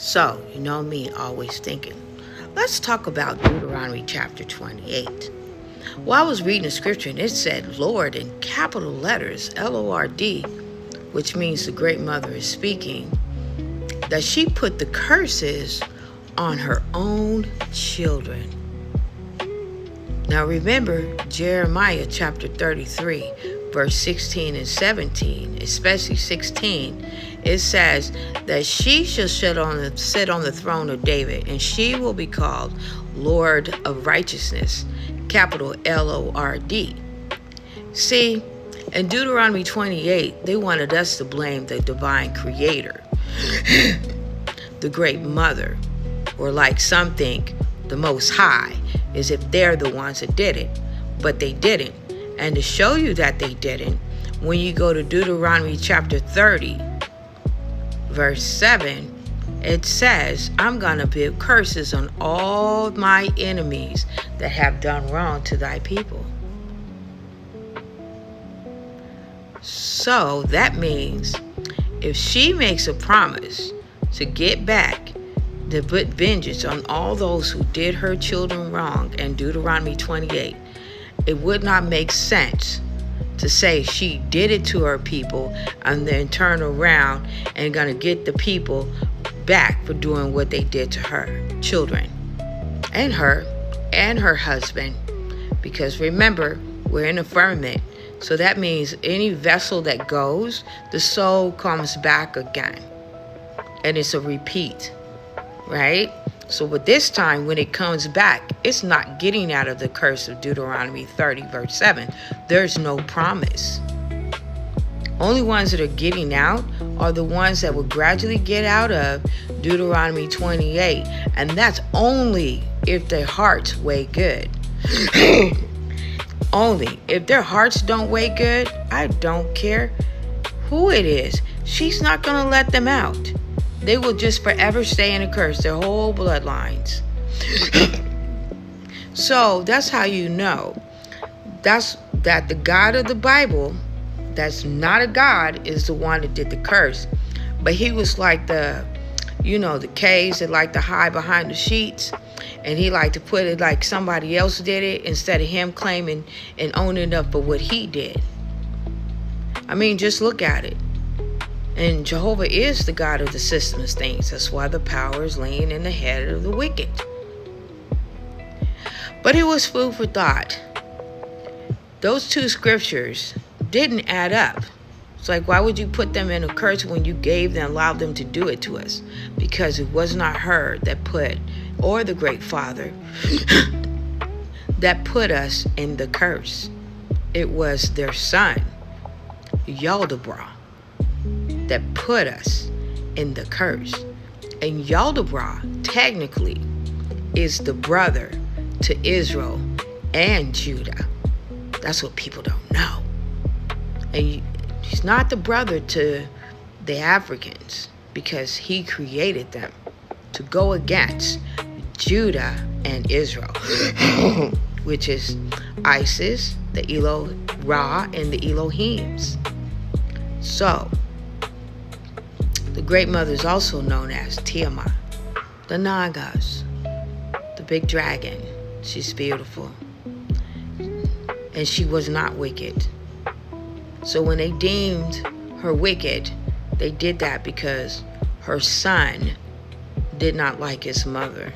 So, you know me, always thinking. Let's talk about Deuteronomy chapter 28. Well, I was reading the scripture and it said Lord in capital letters, Lord, which means the great mother is speaking, that she put the curses on her own children. Now remember Jeremiah chapter 33, verse 16 and 17, especially 16, it says that she shall sit on the throne of David, and she will be called Lord of Righteousness, capital Lord. See, in Deuteronomy 28, they wanted us to blame the divine creator, the great mother, or like some think, the Most High, as if they're the ones that did it, but they didn't. And to show you that they didn't, when you go to Deuteronomy chapter 30, verse 7, it says, I'm going to put curses on all my enemies that have done wrong to thy people. So that means if she makes a promise to get back, to put vengeance on all those who did her children wrong in Deuteronomy 28, it would not make sense to say she did it to her people and then turn around and gonna get the people back for doing what they did to her children and her husband. Because remember, we're in the firmament. So that means any vessel that goes, the soul comes back again. And it's a repeat. Right? So with this time, when it comes back, it's not getting out of the curse of Deuteronomy 30, verse 7. There's no promise. Only ones that are getting out are the ones that will gradually get out of Deuteronomy 28. And that's only if their hearts weigh good. Only. If their hearts don't weigh good, I don't care who it is. She's not going to let them out. They will just forever stay in a curse, their whole bloodlines. So that's how you know that the God of the Bible, that's not a God, is the one that did the curse. But he was like the caves that like to hide behind the sheets. And he liked to put it like somebody else did it instead of him claiming and owning up for what he did. I mean, just look at it. And Jehovah is the God of the systems things. That's why the power is laying in the head of the wicked. But it was food for thought. Those two scriptures didn't add up. It's like, why would you put them in a curse when you allowed them to do it to us? Because it was not her that put, or the great father, that put us in the curse. It was their son, Yaldabaoth, that put us in the curse. And Yaldabaoth technically is the brother to Israel and Judah. That's what people don't know. And he's not the brother to the Africans because he created them to go against Judah and Israel, which is Isis, the Ra, and the Elohims. So the Great Mother is also known as Tiamat, the Nagas, the big dragon. She's beautiful. And she was not wicked. So when they deemed her wicked, they did that because her son did not like his mother.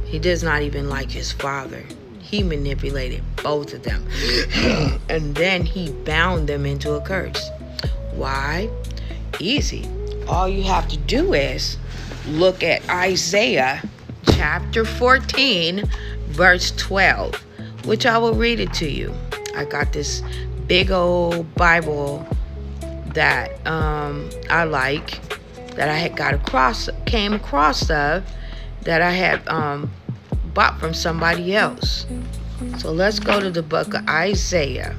He does not even like his father. He manipulated both of them. And then he bound them into a curse. Why? Easy. All you have to do is look at Isaiah chapter 14, verse 12, which I will read it to you. I got this big old Bible that I like, that I had came across that I had bought from somebody else. So let's go to the book of Isaiah,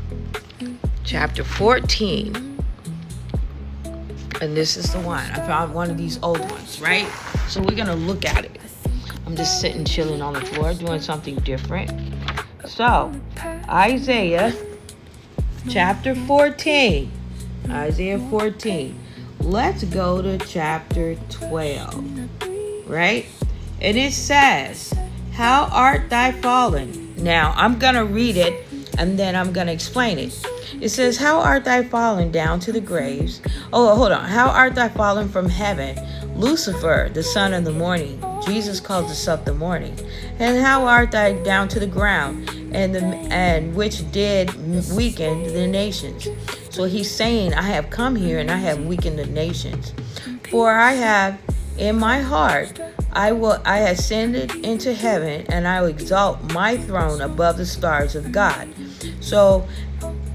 chapter 14. And this is the one. I found one of these old ones, right? So we're going to look at it. I'm just sitting, chilling on the floor, doing something different. So, Isaiah chapter 14. Isaiah 14. let's go to chapter 12, right? And it says, how art thou fallen? Now, I'm going to read it and then I'm going to explain it. It says, how art thou fallen down to the graves? Oh, hold on. How art thou fallen from heaven? Lucifer, the son of the morning. Jesus calls himself the morning. And how art thou down to the ground? And which did weaken the nations. So he's saying, I have come here and I have weakened the nations. For I have in my heart, I have ascended into heaven, and I will exalt my throne above the stars of God. So,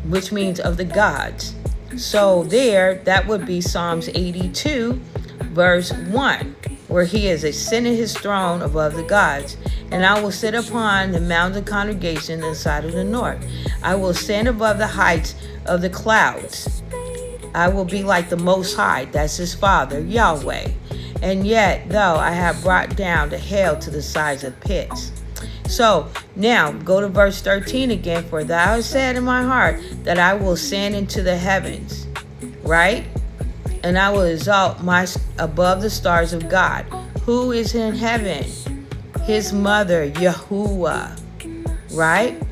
which means of the gods. So there, that would be Psalms 82, verse 1, where he has ascended his throne above the gods. And I will sit upon the mount of congregation in the side of the north. I will ascend above the heights of the clouds. I will be like the Most High, that's his Father, Yahweh. And yet, though, I have brought down the hell to the sides of pits. So, now, go to verse 13 again. For thou hast said in my heart that I will ascend into the heavens, right? And I will exalt my above the stars of God. Who is in heaven? His mother, Yahuwah, right?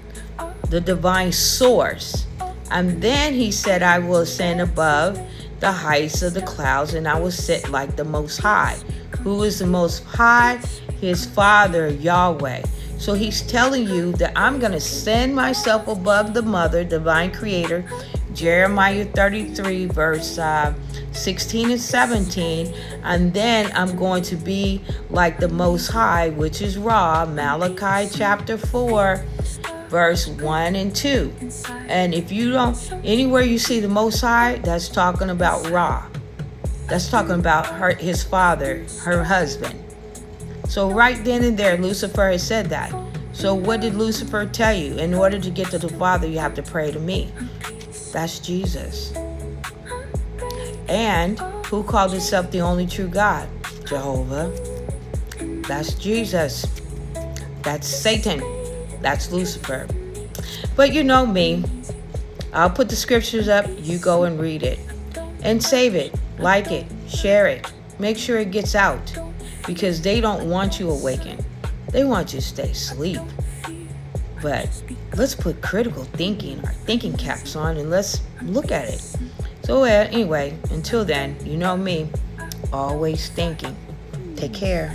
The divine source. And then he said, I will ascend above the heights of the clouds, and I will sit like the Most High. Who is the Most High? His Father, Yahweh. So he's telling you that I'm going to send myself above the mother, divine creator. Jeremiah 33, verse 16 and 17. And then I'm going to be like the Most High, which is Ra. Malachi chapter 4, verse 1 and 2. And if you don't, anywhere you see the Most High, that's talking about Ra. That's talking about his father, her husband. So right then and there, Lucifer has said that. So what did Lucifer tell you? In order to get to the Father, you have to pray to me. That's Jesus. And who called himself the only true God? Jehovah. That's Jesus. That's Satan. That's Lucifer. But you know me. I'll put the scriptures up. You go and read it. And save it. Like it. Share it. Make sure it gets out. Because they don't want you awakened. They want you to stay asleep. But let's put critical thinking, our thinking caps on, and let's look at it. So anyway, until then, you know me. Always thinking. Take care.